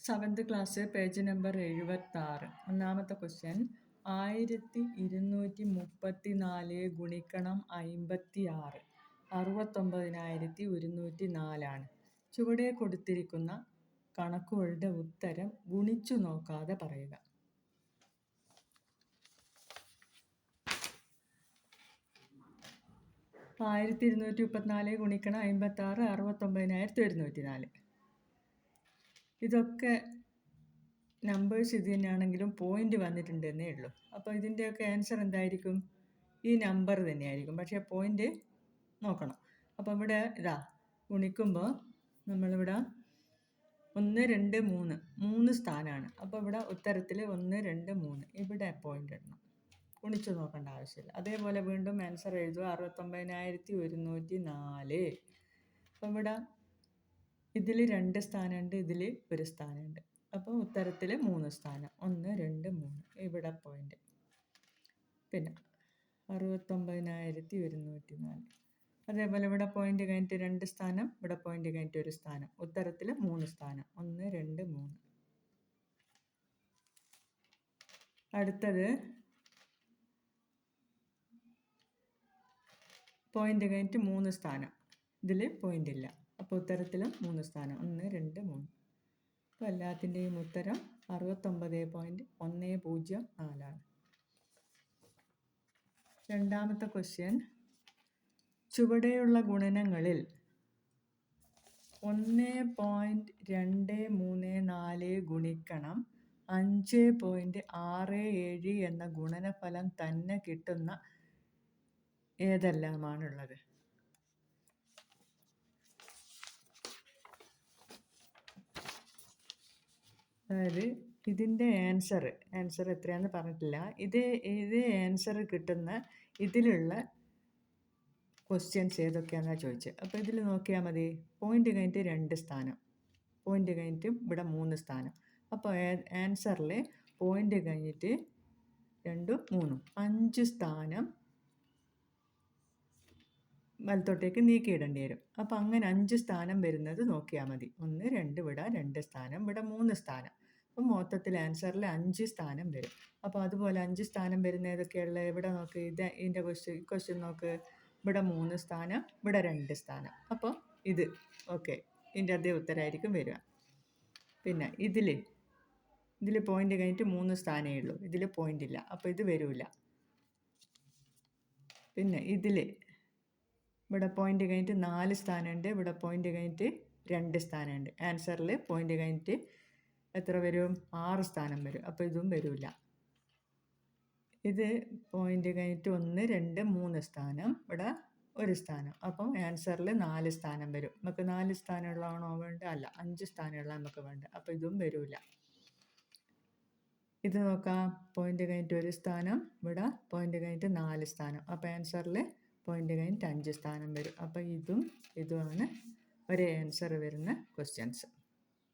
Seventh class page number 76. ഒന്നാമത്തെ question 1234 ഗുണിക്കണം 56 69,104 ചുവടെ കൊടുത്തിരിക്കുന്ന കണക്കുകളുടെ ഉത്തരം ഗുണിച്ചു നോക്കാതെ പറയുക. അപ്പോൾ 1234 ഗുണിക്കണം 56 69,104. ഇതൊക്കെ നമ്പേഴ്സ് ഇത് തന്നെയാണെങ്കിലും പോയിൻ്റ് വന്നിട്ടുണ്ട് എന്നേ ഉള്ളൂ. അപ്പോൾ ഇതിൻ്റെയൊക്കെ ആൻസർ എന്തായിരിക്കും? ഈ നമ്പർ തന്നെയായിരിക്കും, പക്ഷേ പോയിൻ്റ് നോക്കണം. അപ്പോൾ ഇവിടെ ഇതാ ഗുണിക്കുമ്പോൾ നമ്മളിവിടെ 1 2 3 സ്ഥാനമാണ്. അപ്പോൾ ഇവിടെ ഉത്തരത്തിൽ 1 2 3 ഇവിടെ പോയിൻ്റ് ഇടണം, ഗുണിച്ചു നോക്കേണ്ട ആവശ്യമില്ല. അതേപോലെ വീണ്ടും ആൻസർ എഴുതുക 69,104. അപ്പോൾ ഇവിടെ ഇതിൽ 2 സ്ഥാനമുണ്ട്, ഇതിൽ 1 സ്ഥാനമുണ്ട്. അപ്പോൾ ഉത്തരത്തിൽ 3 സ്ഥാനം, 1 2 3 ഇവിടെ പോയിൻ്റ്. പിന്നെ 69,104. അതേപോലെ ഇവിടെ പോയിൻ്റ് കഴിഞ്ഞിട്ട് 2 സ്ഥാനം, ഇവിടെ പോയിൻ്റ് കഴിഞ്ഞിട്ട് 1 സ്ഥാനം. ഉത്തരത്തിൽ 3 സ്ഥാനം, 1 2 3. അടുത്തത് പോയിൻ്റ് കഴിഞ്ഞിട്ട് 3 സ്ഥാനം, ഇതിൽ പോയിൻ്റ് ഇല്ല. അപ്പോൾ ഉത്തരത്തിലും 3 സ്ഥാനം, 1 2 3. അപ്പോൾ എല്ലാത്തിൻ്റെയും ഉത്തരം 69.104. രണ്ടാമത്തെ ക്വസ്റ്റ്യൻ, ചുവടെയുള്ള ഗുണനങ്ങളിൽ 1.234 ഗുണിക്കണം 5.67 എന്ന ഗുണനഫലം തന്നെ കിട്ടുന്ന ഏതെല്ലാമാണുള്ളത്? അതായത് ഇതിൻ്റെ ആൻസർ എത്രയാണെന്ന് പറഞ്ഞിട്ടില്ല. ഇത് ആൻസർ കിട്ടുന്ന ഇതിലുള്ള ക്വസ്റ്റ്യൻസ് ഏതൊക്കെയാണെന്നാണ് ചോദിച്ചത്. അപ്പോൾ ഇതിൽ നോക്കിയാൽ മതി. പോയിൻ്റ് കഴിഞ്ഞിട്ട് 2 സ്ഥാനം, പോയിൻ്റ് കഴിഞ്ഞിട്ട് ഇവിടെ 3 സ്ഥാനം. അപ്പോൾ ആൻസറിൽ പോയിൻ്റ് കഴിഞ്ഞിട്ട് 2 3 5 സ്ഥാനം വലത്തോട്ടേക്ക് നീക്കിയിടേണ്ടി വരും. അപ്പോൾ അങ്ങനെ 5 സ്ഥാനം വരുന്നത് നോക്കിയാൽ മതി. 1 2 ഇവിടെ 2 സ്ഥാനം, ഇവിടെ 3 സ്ഥാനം. അപ്പോൾ മൊത്തത്തിൽ ആൻസറിൽ 5 സ്ഥാനം വരും. അപ്പോൾ അതുപോലെ 5 സ്ഥാനം വരുന്ന ഏതൊക്കെയുള്ളത്? ഇവിടെ നോക്ക്, ഇതിൻ്റെ ക്വസ്റ്റ്യൻ നോക്ക്. ഇവിടെ 3 സ്ഥാനം, ഇവിടെ 2 സ്ഥാനം. അപ്പോൾ ഇത് ഓക്കെ, ഇതിൻ്റെ അതേ ഉത്തരമായിരിക്കും വരിക. പിന്നെ ഇതിൽ പോയിൻ്റ് കഴിഞ്ഞിട്ട് 3 സ്ഥാനമേ ഉള്ളൂ, ഇതിൽ പോയിൻ്റ് ഇല്ല, അപ്പോൾ ഇത് വരില്ല. പിന്നെ ഇവിടെ പോയിൻ്റ് കഴിഞ്ഞിട്ട് 4 സ്ഥാനമുണ്ട്, ഇവിടെ പോയിൻ്റ് കഴിഞ്ഞിട്ട് 2 സ്ഥാനമുണ്ട്. ആൻസറിൽ പോയിൻ്റ് കഴിഞ്ഞിട്ട് എത്ര വരും? 6 സ്ഥാനം വരും. അപ്പോൾ ഇതും വരില്ല. ഇത് പോയിൻ്റ് കഴിഞ്ഞിട്ട് 1 2 3 സ്ഥാനം, ഇവിടെ 1 സ്ഥാനം. അപ്പം ആൻസറിൽ 4 സ്ഥാനം വരും. നമുക്ക് 4 സ്ഥാനമുള്ളതാണോ വേണ്ടത്? അല്ല, 5 സ്ഥാനമുള്ള നമുക്ക് വേണ്ടത്. അപ്പോൾ ഇതും വരില്ല. ഇത് നോക്കാം, പോയിൻ്റ് കഴിഞ്ഞിട്ട് 1 സ്ഥാനം, ഇവിടെ പോയിൻ്റ് കഴിഞ്ഞിട്ട് 4 സ്ഥാനം. അപ്പോൾ ആൻസറിൽ പോയിൻ്റ് കഴിഞ്ഞിട്ട് 5 സ്ഥാനം വരും. അപ്പോൾ ഇതുമാണ് ഒരേ ആൻസർ വരുന്ന ക്വസ്റ്റ്യൻസ്.